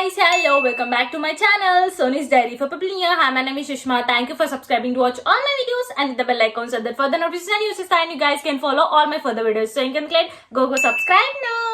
guys, hello, welcome back to my channel Sony's Diary for People Here. Hi, my name is Sushma. Thank you for subscribing to watch all my videos and hit the bell icon so that further notifications and uses time you guys can follow all my further videos. So you can click go subscribe now.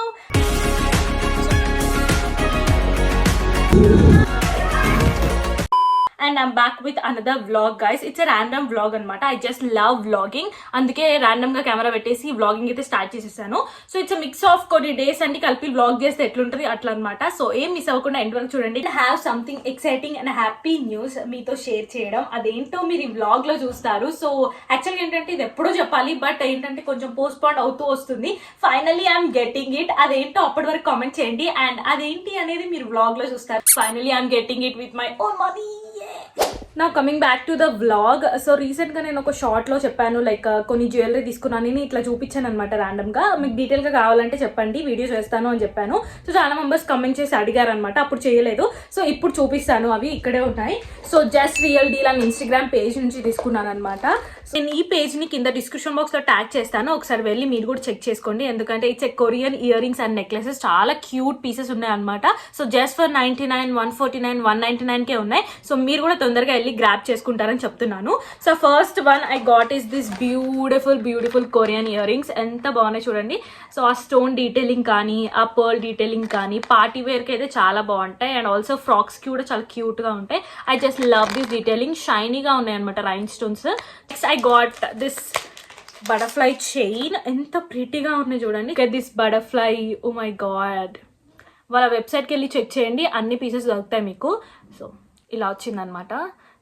And I'm back with another vlog, guys. It's a random vlog anamata. I just love vlogging. అందుకే random గా camera పెట్టేసి vlogging అయితే start చేసేసాను. So it's mix of కొన్ని days అంటే కలిపి vlog చేస్తే ఎట్లుంటది అట్లా అనమాట. సో ఏం మిస్ అవ్వకుండా ఎండ్ వరకు చూడండి. I have something exciting and happy news మీతో షేర్ చేయడం. అదేంటో మీరు ఈ vlog లో చూస్తారు. సో యాక్చువల్గా ఏంటంటే ఇది ఎప్పుడో చెప్పాలి, బట్ ఏంటంటే కొంచెం పోస్ట్ పోన్ అవుతూ వస్తుంది. Finally I'm getting it. అదేంటో అప్పటి వరకు కామెంట్ చేయండి, అండ్ అదేంటి అనేది మీరు vlog లో చూస్తారు. Finally I'm getting it with my own money. నా coming back to the vlog. So రీసెంట్గా నేను ఒక షార్ట్లో చెప్పాను, లైక్ కొన్ని జ్యువెలరీ తీసుకున్నాను, నేను ఇట్లా చూపించాను అనమాట ర్యాండమ్గా. మీకు డీటెయిల్గా కావాలంటే చెప్పండి, వీడియో చేస్తాను అని చెప్పాను. సో చాలా మెంబర్స్ కమెంట్ చేసి అడిగారు అనమాట, అప్పుడు చేయలేదు. సో ఇప్పుడు చూపిస్తాను, అవి ఇక్కడే ఉన్నాయి. సో జస్ట్ రియల్ డీల్ అని ఇన్స్టాగ్రామ్ పేజ్ నుంచి తీసుకున్నాను అనమాట. నేను ఈ పేజ్ని కింద డిస్క్రిప్షన్ బాక్స్లో ట్యాగ్ చేస్తాను, ఒకసారి వెళ్ళి మీరు కూడా చెక్ చేసుకోండి. ఎందుకంటే it's a Korean ear rings and necklaces, చాలా క్యూట్ పీసెస్ ఉన్నాయి అనమాట. సో జస్ట్ ఫర్ 99, 149, 199కే ఉన్నాయి. సో మీరు కూడా తొందరగా వెళ్ళి గ్రాప్ చేసుకుంటారని చెప్తున్నాను. So first one I got is this beautiful Korean ear rings. ఎంత బాగున్నాయి చూడండి. సో ఆ స్టోన్ డీటెయిలింగ్ కానీ, ఆ పర్ల్ డీటెయిలింగ్ కానీ పార్టీ వేర్కి అయితే చాలా బాగుంటాయి, అండ్ ఆల్సో ఫ్రాక్స్కి కూడా చాలా క్యూట్గా ఉంటాయి. I just love this detailing. షైనీగా ఉన్నాయి అనమాట rhinestones. Next I got this butterfly chain. ఎంత ప్రిటీగా ఉన్నాయి చూడండి. This butterfly, oh my God, వాళ్ళ వెబ్సైట్కి వెళ్ళి చెక్ చేయండి, అన్ని పీసెస్ దొరుకుతాయి మీకు. సో ఇలా వచ్చిందనమాట.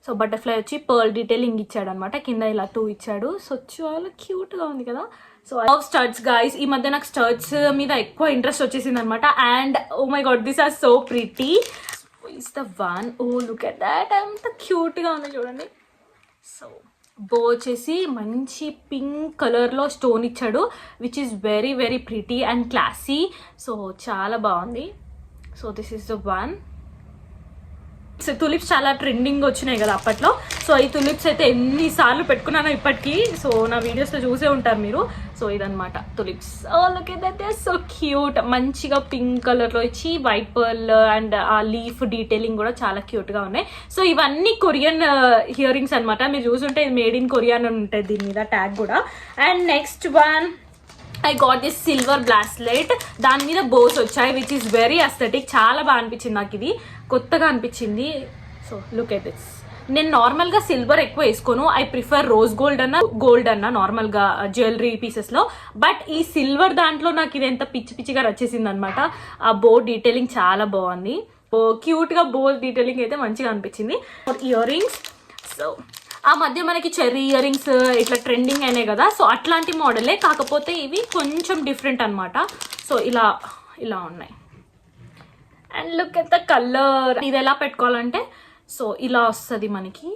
సో బటర్ఫ్లై వచ్చి పర్ల్ డీటెయిలింగ్ ఇచ్చాడు అనమాట, కింద ఇలా 2 ఇచ్చాడు. సో చాలా క్యూట్గా ఉంది కదా. So I love studs guys. ఈ మధ్య నాకు స్టడ్స్ మీద ఎక్కువ ఇంట్రెస్ట్ వచ్చేసింది అనమాట. And oh my god, this are so pretty. Is the one, oh look at that, ఎంత క్యూట్గా ఉంది చూడండి. సో బో వచ్చేసి మంచి పింక్ కలర్లో స్టోన్ ఇచ్చాడు, which is very pretty and classy. So చాలా బాగుంది. So this is the one. So tulips చాలా ట్రెండింగ్ వచ్చినాయి కదా అప్పట్లో. సో ఈ తులిప్స్ అయితే ఎన్నిసార్లు పెట్టుకున్నానో ఇప్పటికీ. సో నా వీడియోస్లో చూసే ఉంటారు మీరు. సో ఇదనమాట tulips. Look at that, so cute. మంచిగా పింక్ కలర్లో ఇచ్చి వైట్ పర్ల్ అండ్ ఆ లీఫ్ డీటెయిలింగ్ కూడా చాలా క్యూట్గా ఉన్నాయి. సో ఇవన్నీ కొరియన్ ఇయర్ రింగ్స్ అనమాట. మీరు చూసుంటే ఇది మేడ్ ఇన్ కొరియా అని ఉంటుంది దీని మీద ట్యాగ్ కూడా. And next one I got this silver bracelet. దాని మీద బోస్ వచ్చాయి, విచ్ ఈస్ వెరీ అస్థెటిక్. చాలా బాగా అనిపించింది నాకు, ఇది కొత్తగా అనిపించింది. So look at this. నేను నార్మల్గా సిల్వర్ ఎక్కువ వేసుకోను, ఐ ప్రిఫర్ రోజ్ గోల్డ్ అన్న నార్మల్గా జ్యువెలరీ పీసెస్లో. బట్ ఈ సిల్వర్ దాంట్లో నాకు ఇది ఎంత పిచ్చిగా వచ్చేసింది అనమాట. ఆ బో డీటెయిలింగ్ చాలా బాగుంది. క్యూట్గా బో డీటెయిలింగ్ అయితే మంచిగా అనిపించింది. ఇయర్ రింగ్స్, సో ఆ మధ్య మనకి చెర్రీ ఇయర్ రింగ్స్ ఇట్లా ట్రెండింగ్ అయినాయి కదా. సో అట్లాంటి మోడలే, కాకపోతే ఇవి కొంచెం డిఫరెంట్ అనమాట. సో ఇలా ఉన్నాయి. And look at the colour. ఇది ఎలా పెట్టుకోవాలంటే, సో ఇలా వస్తుంది మనకి.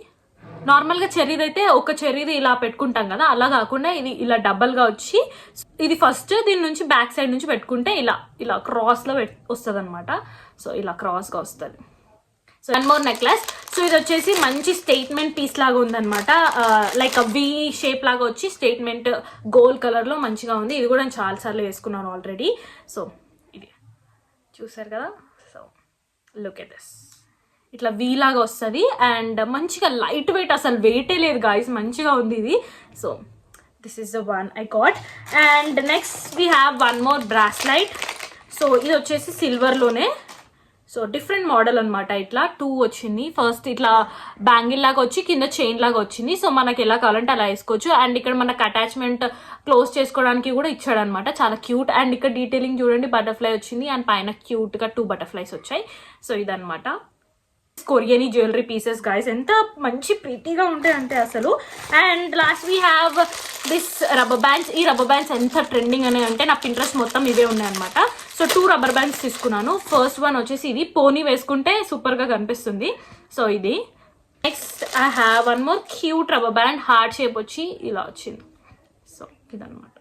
నార్మల్గా చెర్రీది అయితే ఒక చెర్రీది ఇలా పెట్టుకుంటాం కదా, అలా కాకుండా ఇది ఇలా డబల్గా వచ్చి, ఇది ఫస్ట్ దీని నుంచి బ్యాక్ సైడ్ నుంచి పెట్టుకుంటే ఇలా క్రాస్లో వస్తుంది అనమాట. సో ఇలా క్రాస్గా వస్తుంది. So one more necklace. So ఇది వచ్చేసి మంచి స్టేట్మెంట్ పీస్ లాగా ఉందన్నమాట. లైక్ వి షేప్ లాగా వచ్చి స్టేట్మెంట్ గోల్డ్ కలర్లో మంచిగా ఉంది. ఇది కూడా నేను చాలాసార్లు వేసుకున్నాను ఆల్రెడీ. సో ఇది చూసారు కదా. సో లుక్ ఎట్ దిస్, ఇట్లా వీ లాగా వస్తుంది అండ్ మంచిగా లైట్ వెయిట్, అసలు వెయిటే లేదు గాయస్, మంచిగా ఉంది ఇది. So this is the one I got. And next we have one more bracelet. So ఇది వచ్చేసి సిల్వర్లోనే. సో డిఫరెంట్ మోడల్ అనమాట. ఇట్లా 2 వచ్చింది. ఫస్ట్ ఇట్లా బ్యాంగిల్ లాగా వచ్చి కింద చైన్ లాగా వచ్చింది. సో మనకి ఎలా కావాలంటే అలా వేసుకోవచ్చు. అండ్ ఇక్కడ మనకు అటాచ్మెంట్ క్లోజ్ చేసుకోవడానికి కూడా ఇచ్చాడు అనమాట, చాలా క్యూట్. అండ్ ఇక్కడ డీటెయిలింగ్ చూడండి, బటర్ఫ్లై వచ్చింది అండ్ పైన క్యూట్గా 2 బటర్ఫ్లైస్ వచ్చాయి. సో ఇదనమాట కొరియన్ జ్యువెలరీ పీసెస్ గైస్. ఎంత మంచి ప్రీతిగా ఉంటాయి అంటే అసలు. And last we have this rubber bands. ఈ రబ్బర్ బ్యాండ్స్ ఎంత ట్రెండింగ్ అని అంటే నా పింట్రెస్ట్ మొత్తం ఇవే ఉన్నాయన్నమాట. సో 2 రబ్బర్ బ్యాండ్స్ తీసుకున్నాను. ఫస్ట్ వన్ వచ్చేసి ఇది పోనీ వేసుకుంటే సూపర్గా కనిపిస్తుంది. సో ఇది. Next I have one more cute rubber band, heart shape వచ్చి ఇలా వచ్చింది. సో ఇదనమాట.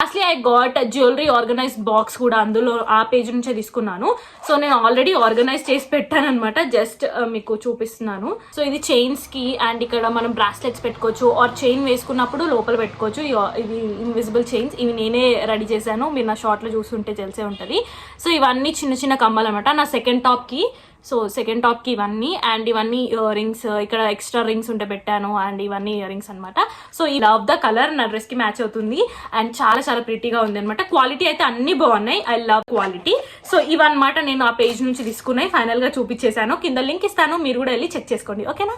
Lastly I got jewellery organise box కూడా, అందులో ఆ పేజ్ నుంచే తీసుకున్నాను. సో నేను ఆల్రెడీ ఆర్గనైజ్ చేసి పెట్టాను అనమాట, జస్ట్ మీకు చూపిస్తున్నాను. సో ఇది చైన్స్ కి అండ్ ఇక్కడ మనం బ్రాస్లెట్స్ పెట్టుకోవచ్చు ఆర్ చైన్ వేసుకున్నప్పుడు లోపల పెట్టుకోవచ్చు. ఇవి ఇన్విజిబుల్ చైన్స్, ఇవి నేనే రెడీ చేశాను, మీరు నా షార్ట్లో చూస్తుంటే తెలిసే ఉంటుంది. సో ఇవన్నీ చిన్న చిన్న కమ్మలు అనమాట నా సెకండ్ టాప్కి. సో సెకండ్ టాప్కి ఇవన్నీ అండ్ ఇవన్నీ ఇయర్ రింగ్స్, ఇక్కడ ఎక్స్ట్రా రింగ్స్ ఉంటే పెట్టాను అండ్ ఇవన్నీ ఇయర్ రింగ్స్ అనమాట. సో ఈ లవ్ ద కలర్ నా డ్రెస్కి మ్యాచ్ అవుతుంది అండ్ చాలా చాలా ప్రిటీగా ఉంది అనమాట. క్వాలిటీ అయితే అన్ని బాగున్నాయి, ఐ లవ్ క్వాలిటీ. సో ఇవన్నమాట నేను ఆ పేజ్ నుంచి తీసుకున్నాయి, ఫైనల్గా చూపించేశాను. కింద లింక్ ఇస్తాను, మీరు కూడా వెళ్ళి చెక్ చేసుకోండి, ఓకేనా.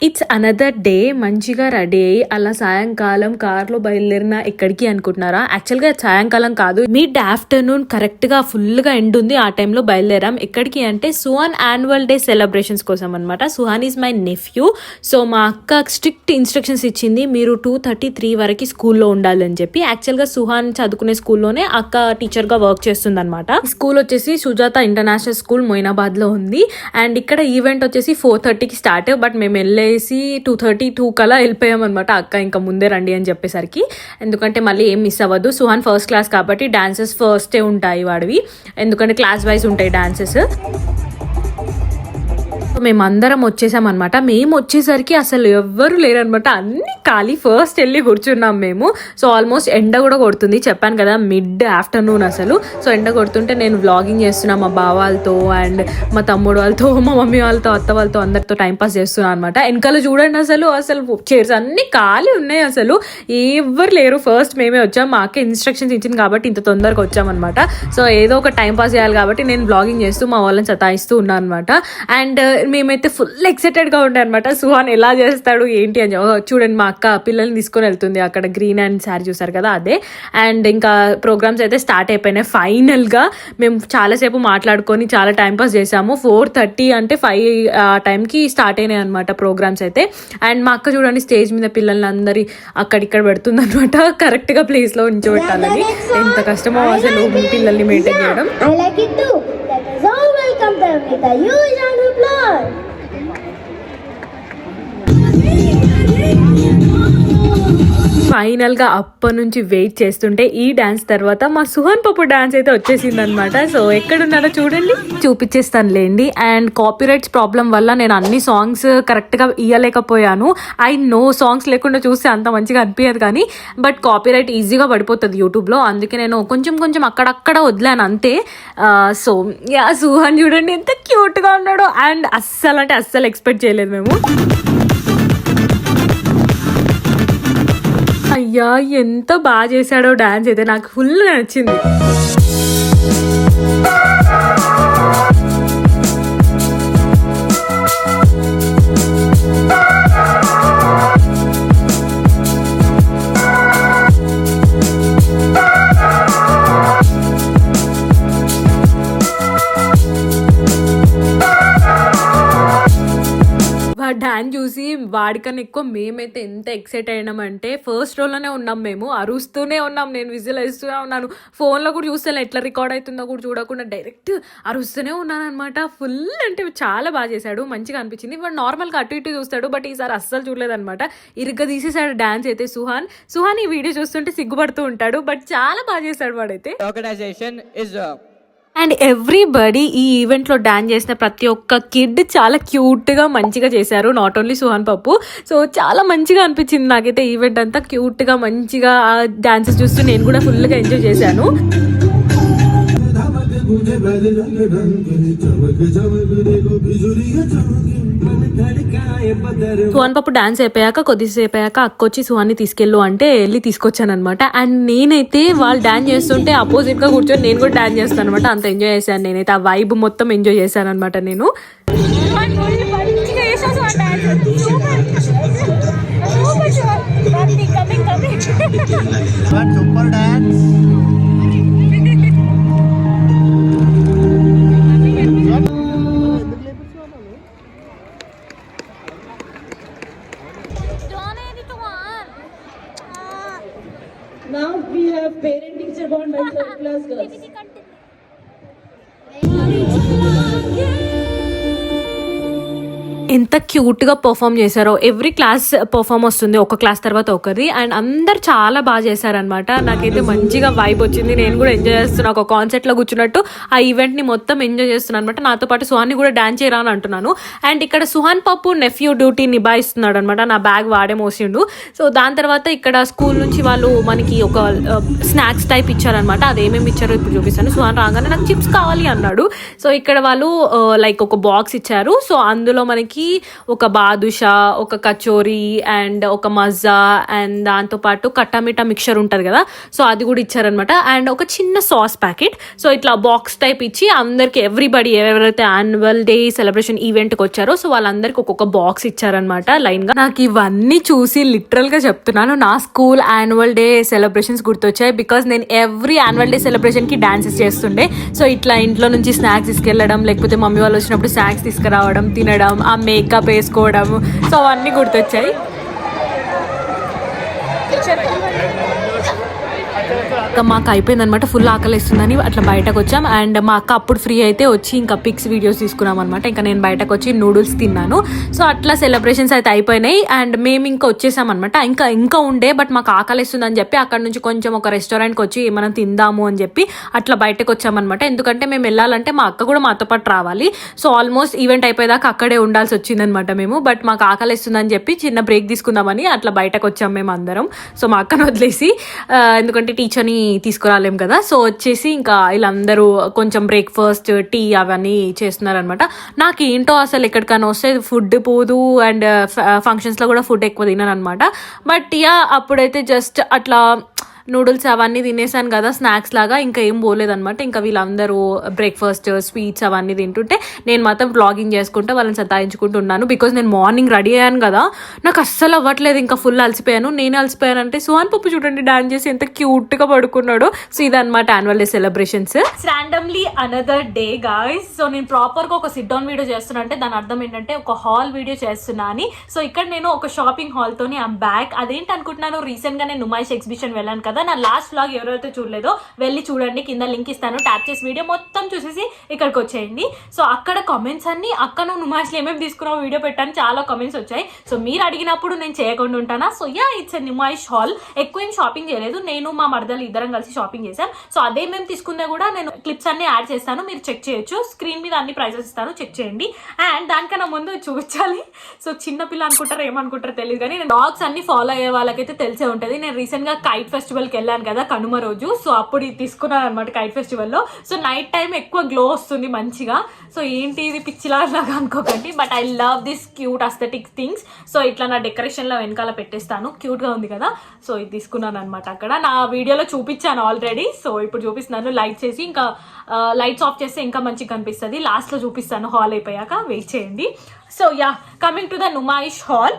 It's another day. మంచిగా రెడీ అయ్యి అలా సాయంకాలం కార్లో బయలుదేరిన ఎక్కడికి అనుకుంటున్నారా? యాక్చువల్గా సాయంకాలం కాదు, మిడ్ ఆఫ్టర్నూన్ కరెక్ట్గా ఫుల్గా ఎండ్ ఉంది, ఆ టైంలో బయలుదేరాం. ఎక్కడికి అంటే సుహాన్ యాన్యువల్ డే సెలబ్రేషన్స్ కోసం అనమాట. Suhan is my nephew. So మా అక్క స్ట్రిక్ట్ ఇన్స్ట్రక్షన్స్ ఇచ్చింది, మీరు 2:33 వరకు స్కూల్లో ఉండాలని చెప్పి. యాక్చువల్గా సుహాన్ చదువుకునే స్కూల్లోనే అక్క టీచర్గా వర్క్ చేస్తుంది అనమాట. స్కూల్ వచ్చేసి సుజాత ఇంటర్నేషనల్ స్కూల్ మొయినాబాద్లో ఉంది. అండ్ ఇక్కడ ఈవెంట్ వచ్చేసి 4:30కి స్టార్ట్, బట్ మేము వెళ్ళేసి 2:32 కలా వెళ్ళిపోయాం అనమాట. అక్క ఇంకా ముందే రండి అని చెప్పేసరికి, ఎందుకంటే మళ్ళీ ఏం మిస్ అవ్వద్దు. సుహాన్ ఫస్ట్ క్లాస్ కాబట్టి డాన్సెస్ ఫస్టే ఉంటాయి వాడివి, ఎందుకంటే క్లాస్ వైజ్ ఉంటాయి డాన్సెస్. మేమందరం వచ్చేసామన్నమాట. మేము వచ్చేసరికి అసలు ఎవ్వరు లేరనమాట, అన్ని ఖాళీ. ఫస్ట్ వెళ్ళి కూర్చున్నాం మేము. సో ఆల్మోస్ట్ ఎండ కూడా కొడుతుంది, చెప్పాను కదా మిడ్ ఆఫ్టర్నూన్ అసలు. సో ఎండ కొడుతుంటే నేను వ్లాగింగ్ చేస్తున్నా మా బావ వాళ్ళతో అండ్ మా తమ్ముడు వాళ్ళతో, మా మమ్మీ వాళ్ళతో, అత్త వాళ్ళతో, అందరితో టైంపాస్ చేస్తున్నాను అనమాట. వెనకాల చూడండి అసలు చైర్స్ అన్ని ఖాళీ ఉన్నాయి, అసలు ఎవ్వరు లేరు. ఫస్ట్ మేమే వచ్చాం, మాకే ఇన్స్ట్రక్షన్స్ ఇచ్చింది కాబట్టి ఇంత తొందరగా వచ్చామన్నమాట. సో ఏదో ఒక టైంపాస్ చేయాలి కాబట్టి నేను వ్లాగింగ్ చేస్తూ మా వాళ్ళని సతాయిస్తూ ఉన్నాను అనమాట. అండ్ మేమైతే ఫుల్ ఎక్సైటెడ్గా ఉండే అనమాట, సుహాన్ ఎలా చేస్తాడు ఏంటి అని. చూడండి మా అక్క పిల్లల్ని తీసుకొని వెళ్తుంది, అక్కడ గ్రీన్ అండ్ శారీ చూసారు కదా అదే. అండ్ ఇంకా ప్రోగ్రామ్స్ అయితే స్టార్ట్ అయిపోయినాయి. ఫైనల్గా మేము చాలాసేపు మాట్లాడుకొని చాలా టైంపాస్ చేసాము. 4:30 అంటే 5 టైంకి స్టార్ట్ అయినాయి అనమాట ప్రోగ్రామ్స్ అయితే. అండ్ మా అక్క చూడండి స్టేజ్ మీద పిల్లల్ని అందరి అక్కడిక్కడ పెడుతుంది అనమాట, కరెక్ట్గా ప్లేస్లో ఉంచోబెట్టాలని. ఎంత కష్టమో అసలు పిల్లల్ని మెయింటైన్ చేయడం. Welcome them with a huge round of applause. ఫైనల్గా అప్పటి నుంచి వెయిట్ చేస్తుంటే ఈ డాన్స్ తర్వాత మా సుహాన్ పప్పు డాన్స్ అయితే వచ్చేసింది అనమాట. సో ఎక్కడున్నారో చూడండి, చూపించేస్తాను లేండి. అండ్ కాపీరైట్స్ ప్రాబ్లం వల్ల నేను అన్ని సాంగ్స్ కరెక్ట్గా ఇవ్వలేకపోయాను. ఐ నో సాంగ్స్ లేకుండా చూస్తే అంత మంచిగా అనిపించదు, కానీ బట్ కాపీరైట్ ఈజీగా పడిపోతుంది యూట్యూబ్లో, అందుకే నేను కొంచెం అక్కడక్కడ వదిలాను అంతే. సో యా, సుహాన్ చూడండి ఎంత క్యూట్గా ఉన్నాడో. అండ్ అస్సలు ఎక్స్పెక్ట్ చేయలేదు మేము. అయ్యా ఎంత బాగా చేశాడో డాన్స్ అయితే, నాకు ఫుల్ నచ్చింది. డాన్స్ చూసి వాడికన్నా ఎక్కువ మేమైతే ఎంత ఎక్సైట్ అయినామంటే, ఫస్ట్ రోలోనే ఉన్నాం మేము, అరుస్తూనే ఉన్నాం, నేను విజిల్ వేస్తూనే ఉన్నాను. ఫోన్లో కూడా చూస్తే ఎట్లా రికార్డ్ అవుతుందో కూడా చూడకుండా డైరెక్ట్ అరుస్తూనే ఉన్నాను అనమాట. ఫుల్ అంటే చాలా బాగా చేశాడు, మంచిగా అనిపించింది. వాడు నార్మల్గా అటు ఇటు చూస్తాడు, బట్ ఈసారి అస్సలు చూడలేదనమాట, ఇరుగ్గా తీసేసాడు డాన్స్ అయితే. సుహాన్ ఈ వీడియో చూస్తుంటే సిగ్గుపడుతూ ఉంటాడు, బట్ చాలా బాగా చేశాడు వాడైతే. అండ్ ఎవ్రీబడి ఈ ఈవెంట్లో డాన్స్ చేసిన ప్రతి ఒక్క కిడ్ చాలా క్యూట్గా మంచిగా చేశారు, నాట్ ఓన్లీ సుహాన్ పప్పు. సో చాలా మంచిగా అనిపించింది నాకైతే ఈవెంట్ అంతా, క్యూట్గా మంచిగా ఆ డాన్సెస్ చూస్తూ నేను కూడా ఫుల్గా ఎంజాయ్ చేశాను. సుహాన్ పప్పు డాన్స్ అయిపోయాక కొద్దిసేపు అయ్యాక అక్క వచ్చి సుహాన్ని తీసుకెళ్ళు అంటే వెళ్ళి తీసుకొచ్చాను అనమాట. అండ్ నేనైతే వాళ్ళు డాన్స్ చేస్తుంటే అపోజిట్ గా కూర్చొని నేను కూడా డాన్స్ చేస్తాను అనమాట. అంత ఎంజాయ్ చేశాను నేనైతే, ఆ వైబ్ మొత్తం ఎంజాయ్ చేశాను అనమాట నేను. Now we have parent-teacher bond by third class girls. ఎంత క్యూట్గా పర్ఫామ్ చేశారో. ఎవ్రీ క్లాస్ పర్ఫామ్ వస్తుంది, ఒక క్లాస్ తర్వాత ఒకరిది, అండ్ అందరు చాలా బాగా చేశారనమాట. నాకైతే మంచిగా వైబ్ వచ్చింది, నేను కూడా ఎంజాయ్ చేస్తున్నా, ఒక కాన్సర్ట్లో కూర్చున్నట్టు ఆ ఈవెంట్ని మొత్తం ఎంజాయ్ చేస్తున్నాను అనమాట. నాతో పాటు సుహాన్ని కూడా డాన్స్ చేయరా అని అంటున్నాను. అండ్ ఇక్కడ సుహాన్ పప్పు నెఫ్యూ డ్యూటీ నిభాయిస్తున్నాడు అనమాట. నా బ్యాగ్ వాడే మోసిండు. సో దాని తర్వాత ఇక్కడ స్కూల్ నుంచి వాళ్ళు మనకి ఒక స్నాక్స్ టైప్ ఇచ్చారనమాట. అది ఏమేమి ఇచ్చారో ఇప్పుడు చూపిస్తాను. సుహాన్ రాగానే నాకు చిప్స్ కావాలి అన్నాడు. సో ఇక్కడ వాళ్ళు లైక్ ఒక బాక్స్ ఇచ్చారు. సో అందులో మనకి ఒక బాదుషా, ఒక కచోరీ అండ్ ఒక మజా అండ్ దాంతోపాటు కట్టామిటా మిక్చర్ ఉంటుంది కదా, సో అది కూడా ఇచ్చారనమాట. అండ్ ఒక చిన్న సాస్ ప్యాకెట్. సో ఇట్లా బాక్స్ టైప్ ఇచ్చి అందరికి ఎవ్రీబడి ఎవరైతే యాన్యువల్ డే సెలబ్రేషన్ ఈవెంట్కి వచ్చారో సో వాళ్ళందరికీ ఒక్కొక్క బాక్స్ ఇచ్చారనమాట లైన్గా. నాకు ఇవన్నీ చూసి లిటరల్గా చెప్తున్నాను, నా స్కూల్ యాన్యువల్ డే సెలబ్రేషన్స్ గుర్తొచ్చాయి. బికాజ్ నేను ఎవ్రీ యాన్యువల్ డే సెలబ్రేషన్కి డాన్సెస్ చేస్తుండే. సో ఇట్లా ఇంట్లో నుంచి స్నాక్స్ తీసుకెళ్ళడం, లేకపోతే మమ్మీ వాళ్ళు వచ్చినప్పుడు స్నాక్స్ తీసుకురావడం, తినడం, ఆ మేకప్ వేసుకోవడం, సో అవన్నీ గుర్తొచ్చాయి. మాకు అయిపోయిందనమాట, ఫుల్ ఆకలిస్తుందని అట్లా బయటకు వచ్చాం. అండ్ మా అక్క అప్పుడు ఫ్రీ అయితే వచ్చి ఇంకా పిక్స్ వీడియోస్ తీసుకున్నాం అనమాట. ఇంకా నేను బయటకు వచ్చి నూడిల్స్ తిన్నాను. సో అట్లా సెలబ్రేషన్స్ అయితే అయిపోయినాయి. అండ్ మేము ఇంకా వచ్చేసాం అనమాట. ఇంకా ఉండే బట్ మాకు ఆకలిస్తుందని చెప్పి అక్కడ నుంచి కొంచెం ఒక రెస్టారెంట్కి వచ్చి మనం తిందాము అని చెప్పి అట్లా బయటకు వచ్చామన్నమాట. ఎందుకంటే మేము వెళ్ళాలంటే మా అక్క కూడా మాతో పాటు రావాలి. సో ఆల్మోస్ట్ ఈవెంట్ అయిపోయేదాకా అక్కడే ఉండాల్సి వచ్చిందనమాట మేము. బట్ మాకు ఆకలిస్తుందని చెప్పి చిన్న బ్రేక్ తీసుకుందామని అట్లా బయటకు వచ్చాం మేము అందరం. సో మా అక్కను వదిలేసి, ఎందుకంటే టీచర్ని తీసుకురాలేం కదా. సో వచ్చేసి ఇంకా వీళ్ళందరూ కొంచెం బ్రేక్ఫాస్ట్, టీ అవన్నీ చేస్తున్నారనమాట. నాకు ఏంటో అసలు ఎక్కడికైనా వస్తే ఫుడ్ పోదు అండ్ ఫంక్షన్స్లో కూడా ఫుడ్ ఎక్కువ తినను అనమాట. బట్ అప్పుడైతే జస్ట్ అట్లా నూడిల్స్ అవన్నీ తినేసాను కదా స్నాక్స్ లాగా, ఇంకా ఏం పోలేదనమాట. ఇంకా వీళ్ళందరూ బ్రేక్ఫాస్ట్, స్వీట్స్ అవన్నీ తింటుంటే నేను మాత్రం వ్లాగింగ్ చేసుకుంటే వాళ్ళని సతాయించుకుంటూ ఉన్నాను. బికాజ్ నేను మార్నింగ్ రెడీ అయ్యాను కదా, నాకు అస్సలు అవ్వట్లేదు, ఇంకా ఫుల్ అలసిపోయాను. నేను అలసిపోయానంటే సుహాన్ పప్పు చూడండి డాన్స్ చేసి ఎంత క్యూట్గా పడుకున్నాడు. సో ఇదన్నమాట annual day celebrations. Randomly another day guys. So నేను ప్రాపర్గా ఒక సిట్ డౌన్ వీడియో చేస్తున్నా అంటే దాని అర్థం ఏంటంటే ఒక హాల్ వీడియో చేస్తున్నా అని. సో ఇక్కడ నేను ఒక షాపింగ్ హాల్తోని ఐమ్ బ్యాక్. అదేంటి అనుకుంటున్నాను, రీసెంట్గా నేను నుమాయిష్ ఎగ్జిబిషన్ వెళ్ళాను కదా, నా లాస్ట్ వ్లాగ్ ఎవరైతే చూడలేదో వెళ్ళి చూడండి, కింద లింక్ ఇస్తాను, ట్యాప్ చేసి వీడియో మొత్తం చూసేసి ఇక్కడికి వచ్చేయండి. సో అక్కడ కామెంట్స్ అన్ని అక్క నువ్వు నుమాయిష్లో ఏమేమి తీసుకున్నావు వీడియో పెట్టాను చాలా కామెంట్స్ వచ్చాయి. సో మీరు అడిగినప్పుడు నేను చేయకుండా ఉంటానా. So it's a Numaish hall. ఎక్కువ ఏం షాపింగ్ చేయలేదు, నేను మా మరదలు ఇద్దరం కలిసి షాపింగ్ చేశాం. సో అదే మేము తీసుకుందే కూడా నేను క్లిప్స్ అన్ని యాడ్ చేస్తాను, మీరు చెక్ చేయొచ్చు. స్క్రీన్ మీద అన్ని ప్రైజెస్ ఇస్తాను, చెక్ చేయండి. అండ్ దానికన్నా ముందు చూపించాలి. సో చిన్నపిల్ల అనుకుంటారు ఏమనుకుంటారో తెలియదు కానీ నేను డాగ్స్ అన్ని ఫాలో అయ్యే వాళ్ళకైతే తెలిసే ఉంటుంది. నేను రీసెంట్గా కైట్ ఫెస్టివల్కి వెళ్ళాను కదా కనుమ రోజు. సో అప్పుడు ఇది తీసుకున్నాను అనమాట కైట్ ఫెస్టివల్లో. సో నైట్ టైం ఎక్కువ గ్లో వస్తుంది మంచిగా. సో ఏంటి ఇది పిచ్చిలాగా అనుకోకండి, but I love this cute aesthetic things. So ఇట్లా నా డెకరేషన్లో వెనకాల పెట్టేస్తాను, క్యూట్గా ఉంది కదా. సో ఇది తీసుకున్నాను అనమాట. అక్కడ నా వీడియోలో చూపించాను ఆల్రెడీ. సో ఇప్పుడు చూపిస్తున్నాను లైట్ చేసి, ఇంకా లైట్స్ ఆఫ్ చేస్తే ఇంకా మంచిగా కనిపిస్తుంది. లాస్ట్లో చూపిస్తాను హాల్ అయిపోయాక, వెయిట్ చేయండి. So coming to the Numaish hall.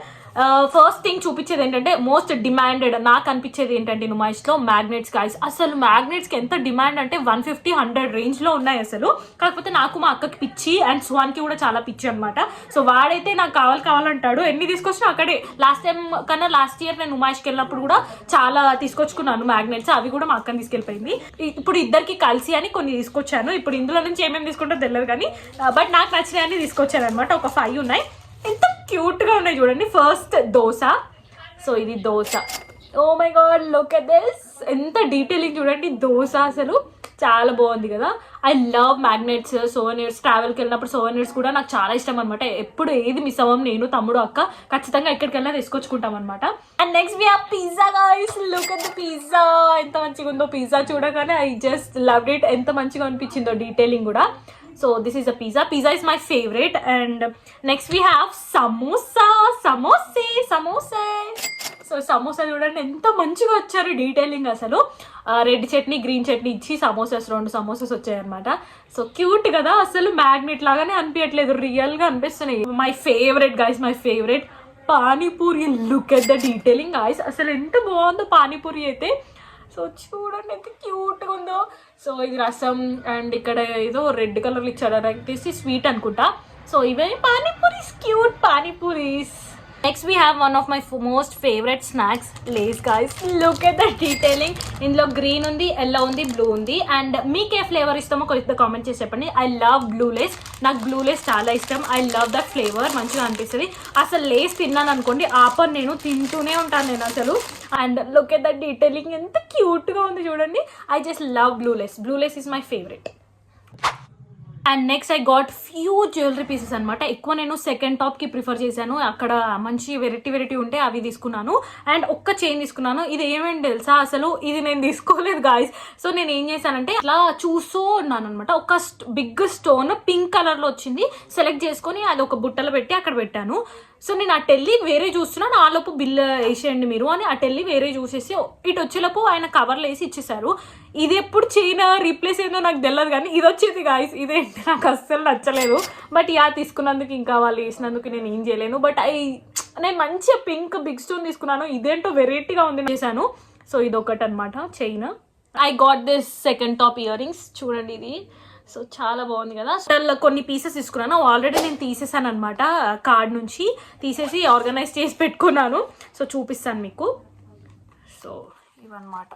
First thing చూపించేది ఏంటంటే మోస్ట్ డిమాండెడ్ నాకు అనిపించేది ఏంటంటే నుమాయిష్లో మ్యాగ్నెట్స్ గాయ్స్. అసలు మ్యాగ్నెట్స్కి ఎంత డిమాండ్ అంటే 150-100 రేంజ్లో ఉన్నాయి అసలు. కాకపోతే నాకు మా అక్కకి పిచ్చి అండ్ సుహాన్కి కూడా చాలా పిచ్చి అనమాట. సో వాడైతే నాకు కావాలంటాడు, ఎన్ని తీసుకొచ్చినా అక్కడే. లాస్ట్ ఇయర్ నేను నుమాయిష్కి వెళ్ళినప్పుడు కూడా చాలా తీసుకొచ్చుకున్నాను మ్యాగ్నెట్స్, అవి కూడా మా అక్కని తీసుకెళ్ళిపోయింది. ఇప్పుడు ఇద్దరికి కలిసి అని కొన్ని తీసుకొచ్చాను. ఇప్పుడు ఇందులో నుంచి ఏమేమి తీసుకుంటో తెలియదు కానీ బట్ నాకు నచ్చినాయని తీసుకొచ్చాను అనమాట. ఒక 5 ఉన్నాయి, ఎంత క్యూట్గా ఉన్నాయి చూడండి. ఫస్ట్ దోశ. సో ఇది dosa. Oh my God look at this, ఎంత డీటెయిలింగ్ చూడండి దోశ, అసలు చాలా బాగుంది కదా. I love magnets, souvenirs. ట్రావెల్కి వెళ్ళినప్పుడు సోవెనిర్స్ కూడా నాకు చాలా ఇష్టం అనమాట. ఎప్పుడు ఏది మిస్ అవ్వం, నేను తమ్ముడు అక్క ఖచ్చితంగా ఎక్కడికి వెళ్ళినా తీసుకొచ్చుకుంటాం అనమాట. And next we have pizza guys. Look at the pizza, ఎంత మంచిగా ఉందో పిజ్జా. చూడగానే ఐ జస్ట్ లవ్డ్ ఇట్, ఎంత మంచిగా అనిపించిందో డీటెయిలింగ్ కూడా. So this is a pizza. Pizza is my favorite. And next we have samosa. Samosa. So samosa చూడండి ఎంత మంచిగా వచ్చారు డీటెయిలింగ్ అసలు. రెడ్ చట్నీ, గ్రీన్ చట్నీ ఇచ్చి సమోసాస్, 2 సమోసాస్ వచ్చాయన్నమాట. సో క్యూట్ కదా, అసలు మ్యాగ్నెట్ లాగానే అనిపించట్లేదు, రియల్గా అనిపిస్తున్నాయి. My favourite guys, my favourite panipuri. Look at the detailing guys, అసలు ఎంత బాగుందో పానీపూరి అయితే. సో చూడండి ఎంత క్యూట్గా ఉందో. సో ఇది రసం అండ్ ఇక్కడ ఏదో రెడ్ కలర్లు ఇచ్చాడు, అది స్వీట్ అనుకుంటా. సో ఇవే pani puris, cute pani puris. Next we have one of my most favourite snacks, Lay's guys. Look at the detailing. ఇందులో గ్రీన్ ఉంది, ఎల్లో ఉంది, బ్లూ ఉంది. అండ్ మీకు ఏ ఫ్లేవర్ ఇస్తామో కొంచెం కామెంట్ చేసి చెప్పండి. I love blue Lay's. నాకు బ్లూ లేస్ చాలా ఇష్టం. ఐ లవ్ దట్ ఫ్లేవర్, మంచిగా అనిపిస్తుంది. అసలు లేస్ తిన్నాను అనుకోండి ఆపర్, నేను తింటూనే ఉంటాను నేను అసలు. And look at the detailing, ఎంత క్యూట్గా ఉంది చూడండి. I just love blue Lay's. Blue Lay's is my favourite. And next I got few jewellery pieces అనమాట. ఎక్కువ నేను సెకండ్ టాప్కి ప్రిఫర్ చేశాను. అక్కడ మంచి వెరైటీ ఉంటే అవి తీసుకున్నాను. అండ్ ఒక్క చైన్ తీసుకున్నాను. ఇది ఏమేంటి తెలుసా, అసలు ఇది నేను తీసుకోలేదు గాయస్. సో నేను ఏం చేశానంటే అట్లా చూస్తూ ఉన్నాను అనమాట. ఒక బిగ్ స్టోన్ పింక్ కలర్లో వచ్చింది. సెలెక్ట్ చేసుకొని అది ఒక బుట్టలో పెట్టి అక్కడ పెట్టాను. సో నేను అటు వెళ్ళి వేరే చూస్తున్నాను. ఆ లోపు బిల్ వేసేయండి మీరు అని అటు వెళ్ళి వేరే చూసేసి ఇటు వచ్చేలోపు ఆయన కవర్లు వేసి ఇచ్చేసారు. ఇది ఎప్పుడు చైన్ రీప్లేస్ అయిందో నాకు తెలియదు, కానీ ఇది వచ్చేది గాయస్. ఇదేంటి నాకు అస్సలు నచ్చలేదు. బట్ తీసుకున్నందుకు ఇంకా వాళ్ళు వేసినందుకు నేను ఏం చేయలేను. బట్ నేను మంచిగా పింక్ బిగ్ స్టోన్ తీసుకున్నాను. ఇదేంటో వెరైటీగా ఉంది చేశాను. సో ఇది ఒకటి అనమాట chain. I got this second top ear rings. చూడండి ఇది. సో చాలా బాగుంది కదా. కొన్ని పీసెస్ తీసుకున్నాను. ఆల్రెడీ నేను తీసేసాను అనమాట. కార్డ్ నుంచి తీసేసి ఆర్గనైజ్ చేసి పెట్టుకున్నాను. సో చూపిస్తాను మీకు. సో ఇవన్నమాట.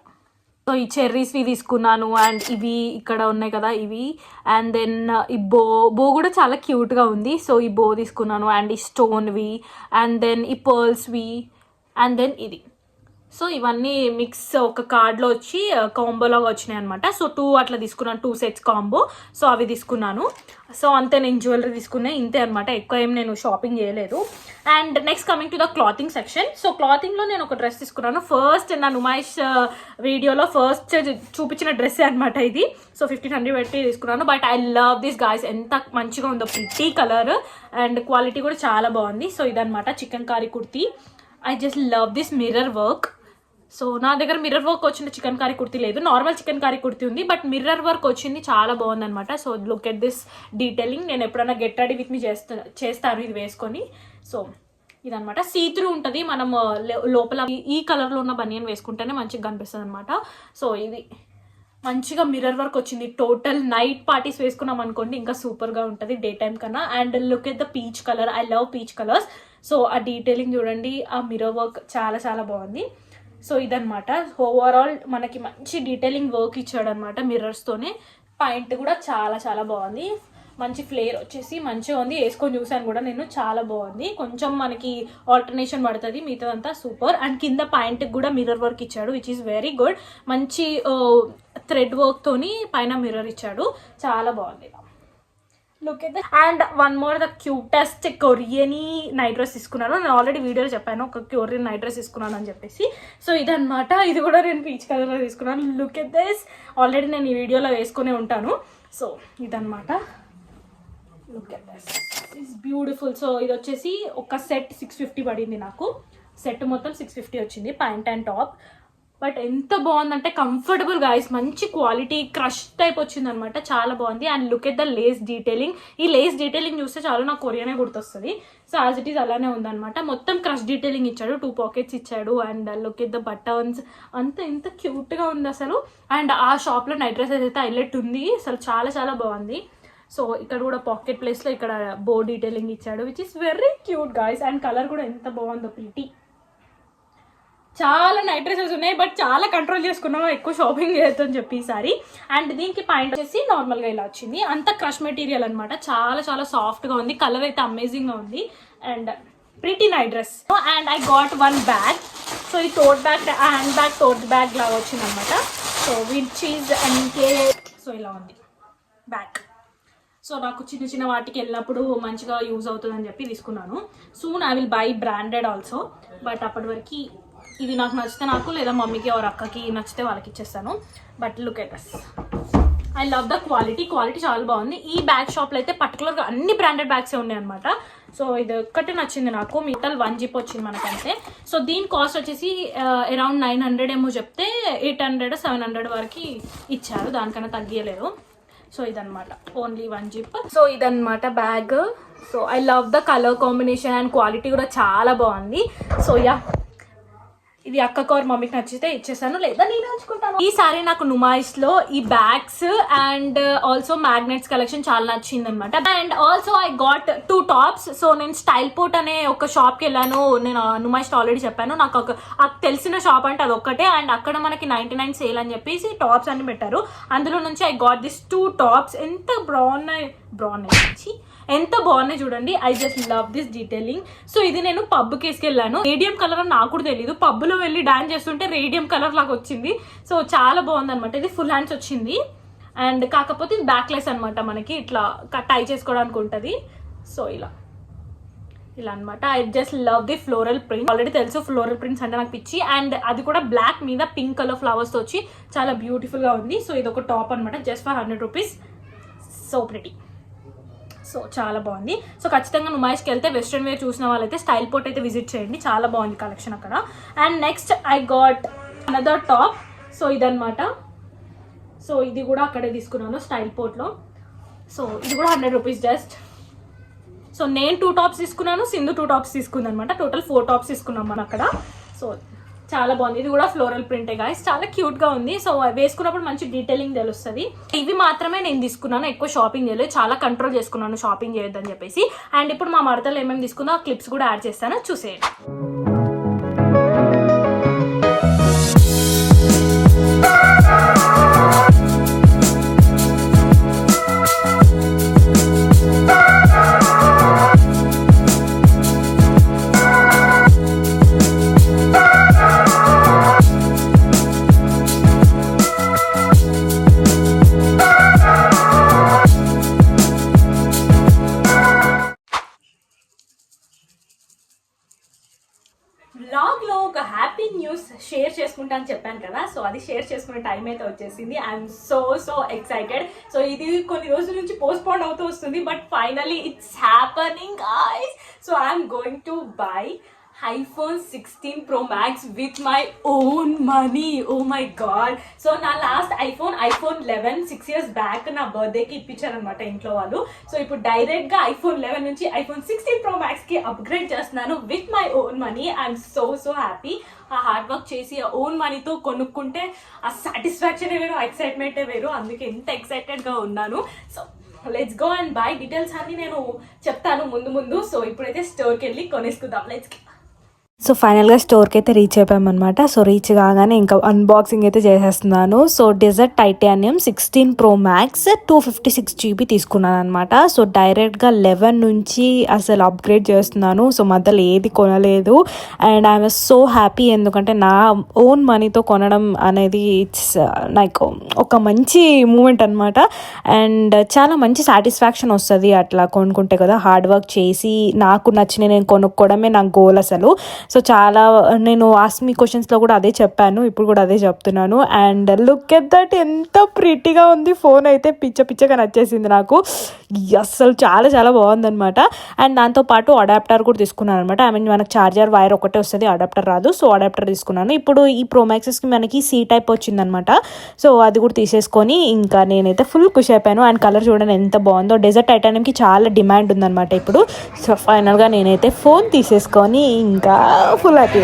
సో ఈ చెర్రీస్వి తీసుకున్నాను. అండ్ ఇవి ఇక్కడ ఉన్నాయి కదా ఇవి. అండ్ దెన్ ఈ బో కూడా చాలా క్యూట్గా ఉంది. సో ఈ బో తీసుకున్నాను. అండ్ ఈ స్టోన్వి, అండ్ దెన్ ఈ పర్ల్స్వి, అండ్ దెన్ ఇది. సో ఇవన్నీ మిక్స్ ఒక కార్డ్లో వచ్చి కాంబోలాగా వచ్చినాయి అనమాట. సో 2 అట్లా తీసుకున్నాను, 2 సెట్స్ కాంబో. సో అవి తీసుకున్నాను. సో అంతే నేను జ్యువెలరీ తీసుకున్నాను. ఇంతే అనమాట. ఎక్కువ ఏం నేను షాపింగ్ చేయలేదు. And next coming to the clothing section. So క్లాతింగ్లో నేను ఒక డ్రెస్ తీసుకున్నాను. ఫస్ట్ నా నుమాయిష్ వీడియోలో ఫస్ట్ చూపించిన డ్రెస్సే అనమాట ఇది. సో 1500 పెట్టి తీసుకున్నాను. But I love this guys. ఎంత మంచిగా ఉందో, ప్రిటీ కలర్ అండ్ క్వాలిటీ కూడా చాలా బాగుంది. సో ఇదనమాట chikankari kurti. I just love this mirror work. So నా దగ్గర మిర్రర్ వర్క్ వచ్చిన చికెన్ కారీ కుర్తీ లేదు, నార్మల్ చికెన్ కారీ కుర్తీ ఉంది. బట్ మిర్రర్ వర్క్ వచ్చింది, చాలా బాగుంది అనమాట. So look at this detailing. నేను ఎప్పుడైనా గెట్ రెడీ విత్ మీ చేస్తాను ఇది వేసుకొని. సో ఇదనమాట. సీత్రూ ఉంటుంది. మనం లోపల ఈ కలర్లో ఉన్న బనియన్ వేసుకుంటేనే మంచిగా కనిపిస్తుంది అనమాట. సో ఇది మంచిగా మిర్రర్ వర్క్ వచ్చింది. టోటల్ నైట్ పార్టీస్ వేసుకున్నాం అనుకోండి ఇంకా సూపర్గా ఉంటుంది డే టైం కన్నా. And look at the peach colour. I love peach colours. So ఆ డీటెయిలింగ్ చూడండి, ఆ మిర్రర్ వర్క్ చాలా చాలా బాగుంది. సో ఇదనమాట. ఓవరాల్ మనకి మంచి డీటెయిలింగ్ వర్క్ ఇచ్చాడు అనమాట మిర్రర్స్తోనే. పాయింట్ కూడా చాలా చాలా బాగుంది. మంచి ఫ్లేర్ వచ్చేసి మంచిగా ఉంది. వేసుకొని చూసాను కూడా నేను, చాలా బాగుంది. కొంచెం మనకి ఆల్టర్నేషన్ పడుతుంది, మిగతాదంతా సూపర్. అండ్ కింద పాయింట్కి కూడా మిర్రర్ వర్క్ ఇచ్చాడు, విచ్ ఈస్ వెరీ గుడ్. మంచి థ్రెడ్ వర్క్తోని పైన మిర్రర్ ఇచ్చాడు, చాలా బాగుంది. Look at that. And one more, the cutest Korean night dress తీసుకున్నాను. నేను ఆల్రెడీ వీడియోలో చెప్పాను ఒక కొరియన్ నైట్ డ్రెస్ తీసుకున్నాను అని చెప్పేసి. సో ఇదనమాట. ఇది కూడా నేను పీచ్ కలర్లో తీసుకున్నాను. Look at this. ఆల్రెడీ నేను ఈ వీడియోలో వేసుకునే ఉంటాను. సో ఇదనమాట. Look at this, it's beautiful. So ఇది వచ్చేసి ఒక సెట్ 650 పడింది నాకు. సెట్ మొత్తం 650 వచ్చింది, ప్యాంట్ అండ్ టాప్. బట్ ఎంత బాగుందంటే కంఫర్టబుల్ గాయస్, మంచి క్వాలిటీ, క్రష్ టైప్ వచ్చింది అనమాట, చాలా బాగుంది. And look at the Lay's detailing. ఈ లేస్ డీటెయిలింగ్ చూస్తే చాలు నాకు కొరియనే గుర్తొస్తుంది. సో యాజ్ ఇట్ ఈస్ అలానే ఉందన్నమాట. మొత్తం క్రష్ డీటెయిలింగ్ ఇచ్చాడు, 2 పాకెట్స్ ఇచ్చాడు. And look at the buttons, అంత ఎంత క్యూట్గా ఉంది అసలు. అండ్ ఆ షాప్లో నైట్ డ్రెస్సెస్ అయితే హైలైట్ ఉంది అసలు, చాలా చాలా బాగుంది. సో ఇక్కడ కూడా పాకెట్ ప్లేస్లో ఇక్కడ బో డీటెయిలింగ్ ఇచ్చాడు, which is very cute guys. And colour కూడా ఎంత బాగుందో, ప్రిటీ. చాలా నైట్ డ్రెస్సెస్ ఉన్నాయి, బట్ చాలా కంట్రోల్ చేసుకున్నాము, ఎక్కువ షాపింగ్ చేయొద్దని చెప్పి ఈసారి. అండ్ దీనికి పాయింట్ వచ్చేసి నార్మల్గా ఇలా వచ్చింది. అంత క్రష్ మెటీరియల్ అనమాట, చాలా చాలా సాఫ్ట్గా ఉంది. కలర్ అయితే అమేజింగ్గా ఉంది. And pretty night dress. And I got 1 bag. So ఈ టోట్ బ్యాగ్, హ్యాండ్ బ్యాగ్ టోట్ బ్యాగ్ లాగా వచ్చింది అనమాట. So which is NK. So ఇలా ఉంది బ్యాగ్. సో నాకు చిన్న చిన్న వాటికి వెళ్ళినప్పుడు మంచిగా యూజ్ అవుతుందని చెప్పి తీసుకున్నాను. Soon I will buy branded also. But అప్పటి వరకు ఇది నాకు నచ్చితే నాకు, లేదా మమ్మీకి ఆర్ అక్కకి నచ్చితే వాళ్ళకి ఇచ్చేస్తాను. But look at this, I love the quality. Quality చాలా బాగుంది. ఈ బ్యాగ్ షాప్లో అయితే పర్టికులర్గా అన్ని బ్రాండెడ్ బ్యాగ్సే ఉన్నాయి అనమాట. సో ఇది ఒక్కటే నచ్చింది నాకు. మిగతా 1 జిప్ వచ్చింది మనకంటే. సో దీని కాస్ట్ వచ్చేసి అరౌండ్ 900 ఏమో చెప్తే 800 700 వరకు ఇచ్చారు, దానికన్నా తగ్గియలేదు. సో ఇదనమాట, ఓన్లీ 1 జిప్. సో ఇదనమాట bag. So I love the colour combination and quality కూడా చాలా బాగుంది. సో యా, ఇది అక్కకు ఆర్ మమ్మీకి నచ్చితే ఇచ్చేసాను, లేదా నేను ఉంచుకుంటాను. ఈసారి నాకు నుమాయిస్ లో ఈ bags and also magnets collection చాలా నచ్చింది అనమాట. And also I got 2 tops. So నేను స్టైల్ పోర్ట్ అనే ఒక షాప్ కి వెళ్ళాను. నేను నుమాయిస్ ఆల్రెడీ చెప్పాను, నాకు తెలిసిన షాప్ అంటే అది ఒక్కటే. అండ్ అక్కడ మనకి 99 సేల్ అని చెప్పేసి టాప్స్ అన్ని పెట్టారు. అందులో నుంచి ఐ గాట్ దిస్ 2 టాప్స్. ఎంత బాగున్నాయి ఎంత బాగున్నాయి చూడండి. I just love this detailing. So ఇది నేను పబ్కి వేసుకెళ్ళాను. రేడియం కలర్ అని నాకు కూడా తెలియదు, పబ్లో వెళ్ళి డాన్స్ చేస్తుంటే రేడియం కలర్ లాగా వచ్చింది. సో చాలా బాగుంది అనమాట. ఇది ఫుల్ హ్యాండ్స్ వచ్చింది అండ్ కాకపోతే ఇది బ్యాక్లెస్ అనమాట, మనకి ఇట్లా టై చేసుకోవడానికి ఉంటుంది. సో ఇలా అనమాట. I just love the floral print. Already తెలుసు ఫ్లోరల్ ప్రింట్స్ అంటే నాకు పిచ్చి. అండ్ అది కూడా బ్లాక్ మీద పింక్ కలర్ ఫ్లవర్స్ తో వచ్చి చాలా బ్యూటిఫుల్ గా ఉంది. సో ఇది ఒక టాప్ అనమాట, just for 100 rupees. So pretty. So చాలా బాగుంది. సో ఖచ్చితంగా నుమాయిస్కి వెళ్తే వెస్ట్రన్ వేర్ చూసిన వాళ్ళైతే స్టైల్ పోర్ట్ అయితే విజిట్ చేయండి, చాలా బాగుంది కలెక్షన్ అక్కడ. And next I got another top. So ఇదనమాట. సో ఇది కూడా అక్కడే తీసుకున్నాను స్టైల్ పోర్ట్లో. సో ఇది కూడా 100 రూపీస్ జస్ట్. సో నేను 2 టాప్స్ తీసుకున్నాను, సింధు 2 టాప్స్ తీసుకుంది అనమాట. టోటల్ 4 టాప్స్ తీసుకున్నాం మనం అక్కడ. సో చాలా బాగుంది. ఇది కూడా ఫ్లోరల్ ప్రింటే గాయస్, చాలా క్యూట్ గా ఉంది. సో వేసుకున్నప్పుడు మంచి డీటెయిలింగ్ తెలుస్తుంది. ఇవి మాత్రమే నేను తీసుకున్నాను, ఎక్కువ షాపింగ్ చేయలేదు, చాలా కంట్రోల్ చేసుకున్నాను షాపింగ్ చేయొద్దని చెప్పేసి. అండ్ ఇప్పుడు మా మడతలు ఏమేమి తీసుకుందో ఆ క్లిప్స్ కూడా యాడ్ చేస్తాను, చూసేయండి. బ్లాగ్ లో ఒక హ్యాపీ న్యూస్ షేర్ చేసుకుంటా అని చెప్పాను కదా. సో అది షేర్ చేసుకునే టైం అయితే వచ్చేసింది. I'm so excited. సో ఇది కొన్ని రోజుల నుంచి పోస్ట్ పోన్ అవుతూ వస్తుంది, but finally it's happening guys. So I'm going to buy iPhone 16 Pro Max with my own money. Oh my god. So నా లాస్ట్ iPhone 11 6 years బ్యాక్ నా బర్త్డేకి ఇప్పించారు అనమాట ఇంట్లో వాళ్ళు. సో ఇప్పుడు డైరెక్ట్ గా iPhone 11 నుంచి iPhone 16 Pro Max కి అప్గ్రేడ్ చేస్తున్నాను with my own money. I'm so happy. ఆ హార్డ్ వర్క్ చేసి ఆ ఓన్ మనీతో కొనుక్కుంటే ఆ సాటిస్ఫాక్షన్ వేరు, ఎక్సైట్మెంటే వేరు. అందుకే ఎంత ఎక్సైటెడ్ గా ఉన్నాను. So let's go and by. Details అన్ని నేను చెప్తాను ముందు. సో ఇప్పుడైతే స్టోర్కి వెళ్ళి కొనేసుకుందాం. లెట్స్. సో ఫైనల్గా స్టోర్కి అయితే రీచ్ అయిపోయామన్నమాట. సో రీచ్ కాగానే ఇంకా అన్బాక్సింగ్ అయితే చేసేస్తున్నాను. So desert titanium 16 Pro Max 256 GB తీసుకున్నాను అనమాట. సో డైరెక్ట్గా 11 నుంచి అసలు అప్గ్రేడ్ చేస్తున్నాను. సో మధ్యలో ఏది కొనలేదు. అండ్ ఐఎమ్ సో హ్యాపీ, ఎందుకంటే నా ఓన్ మనీతో కొనడం అనేది ఇట్స్ లైక్ ఒక మంచి మూమెంట్ అనమాట. అండ్ చాలా మంచి సాటిస్ఫాక్షన్ వస్తుంది అట్లా కొనుక్కుంటే కదా. హార్డ్ వర్క్ చేసి నాకు నచ్చిన నేను కొనుక్కోవడమే నా గోల్ అసలు. సో చాలా నేను ఆస్క్ మీ క్వశ్చన్స్లో కూడా అదే చెప్పాను, ఇప్పుడు కూడా అదే చెప్తున్నాను. అండ్ లుక్ ఎట్ దట్, ఎంత ప్రిటీగా ఉంది. ఫోన్ అయితే పిచ్చగా నచ్చేసింది నాకు. అసలు చాలా బాగుందనమాట. అండ్ దాంతోపాటు అడాప్టర్ కూడా తీసుకున్నాను అనమాట. ఐ మీన్ మనకు చార్జర్ వైర్ ఒకటే వస్తుంది, అడాప్టర్ రాదు. సో అడాప్టర్ తీసుకున్నాను. ఇప్పుడు ఈ Pro Maxకి మనకి C టైప్ వచ్చిందనమాట. సో అది కూడా తీసేసుకొని ఇంకా నేనైతే ఫుల్ ఖుషి అయిపోయాను. అండ్ కలర్ చూడండి ఎంత బాగుందో. డెజర్ట్ టైటానియంకి చాలా డిమాండ్ ఉందనమాట ఇప్పుడు. సో ఫైనల్గా నేనైతే ఫోన్ తీసేసుకొని ఇంకా full happy.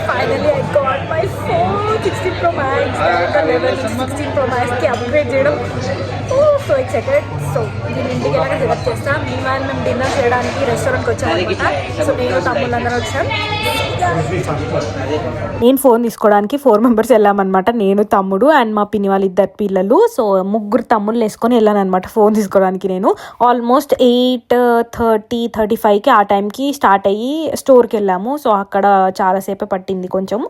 Finally I got my phone 16 Pro Max. 16 Pro Max కి అప్గ్రేడ్ చేయడం సో ఎక్సైటెడ్. సో నేను ఇంటికి వెళ్ళాక సెలెక్ట్ చేస్తాను. మేము డిన్నర్ చేయడానికి రెస్టారెంట్కి వచ్చామన్నమాట. సో నేను తమ్ముళ్ళందరూ వచ్చాం. నేను ఫోన్ తీసుకోవడానికి 4 మెంబర్స్ వెళ్ళామన్నమాట. నేను, తమ్ముడు అండ్ మా పిన్ని వాళ్ళ 2 పిల్లలు. సో 3 తమ్ముళ్ళు వేసుకొని వెళ్ళాను అనమాట ఫోన్ తీసుకోవడానికి. నేను ఆల్మోస్ట్ 8:30-35కి ఆ టైంకి స్టార్ట్ అయ్యి స్టోర్కి వెళ్ళాము. సో అక్కడ చాలాసేపే పట్టింది కొంచెం.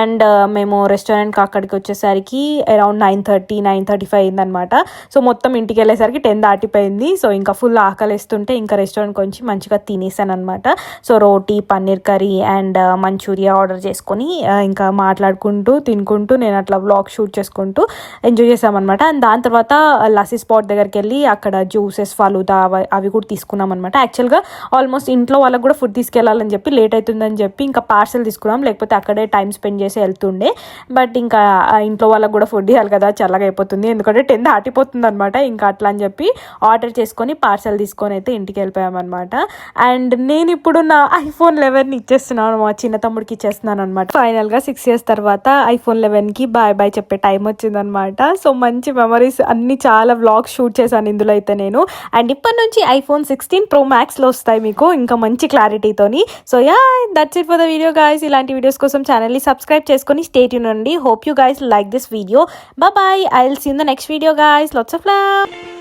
అండ్ మేము రెస్టారెంట్కి అక్కడికి వచ్చేసరికి అరౌండ్ 9:30-9:35 అయిందనమాట. సో మొత్తం ఇంటికి వెళ్ళేసరికి 10 దాటిపోయింది. సో ఇంకా ఫుల్ ఆకలిస్తుంటే ఇంకా రెస్టారెంట్కి వచ్చి మంచిగా తినేసాను అనమాట. So roti, paneer curry and manchuria order చేసుకొని ఇంకా మాట్లాడుకుంటూ తినుకుంటూ నేను అట్లా వ్లాగ్ షూట్ చేసుకుంటూ ఎంజాయ్ చేసామన్నమాట. అండ్ దాని తర్వాత లస్సీ స్పాట్ దగ్గరికి వెళ్ళి అక్కడ జ్యూసెస్, ఫలూదా అవి కూడా తీసుకున్నాం అనమాట. యాక్చువల్గా ఆల్మోస్ట్ ఇంట్లో వాళ్ళకి కూడా ఫుడ్ తీసుకెళ్ళాలని చెప్పి లేట్ అవుతుందని చెప్పి ఇంకా పార్సల్ తీసుకున్నాం, లేకపోతే అక్కడే టైం స్పెండ్ చేసి వెళ్తుండే. బట్ ఇంకా ఇంట్లో వాళ్ళకి కూడా ఫుడ్ ఇవ్వాలి కదా, చల్లగా అయిపోతుంది, ఎందుకంటే 10 దాటిపోతుంది అనమాట. ఇంకా అట్లా అని చెప్పి ఆర్డర్ చేసుకొని పార్సల్ తీసుకొని అయితే ఇంటికి వెళ్ళిపోయామన్నమాట. అండ్ నేను ఇప్పుడు నా iPhone 11 ఇచ్చేస్తున్నాను, మా చిన్న తమ్ముడికి ఇచ్చేస్తున్నాను అనమాట. ఫైనల్గా 6 years తర్వాత iPhone 11కి బాయ్ చెప్పే టైం వచ్చిందనమాట. సో మంచి మెమరీస్ అన్ని చాలా వ్లాగ్స్ షూట్ చేశాను ఇందులో అయితే నేను. అండ్ ఇప్పటి నుంచి iPhone 16 Pro Maxలో వస్తాయి మీకు ఇంకా మంచి క్లారిటీతోని. So yeah, that's it for the video guys. ఇలాంటి వీడియోస్ కోసం ఛానల్ని సబ్స్క్రైబ్ చేసుకొని స్టే ట్యూన్ అండి. Hope you guys like this video. Bye, I will see in the next video guys. Lots of love.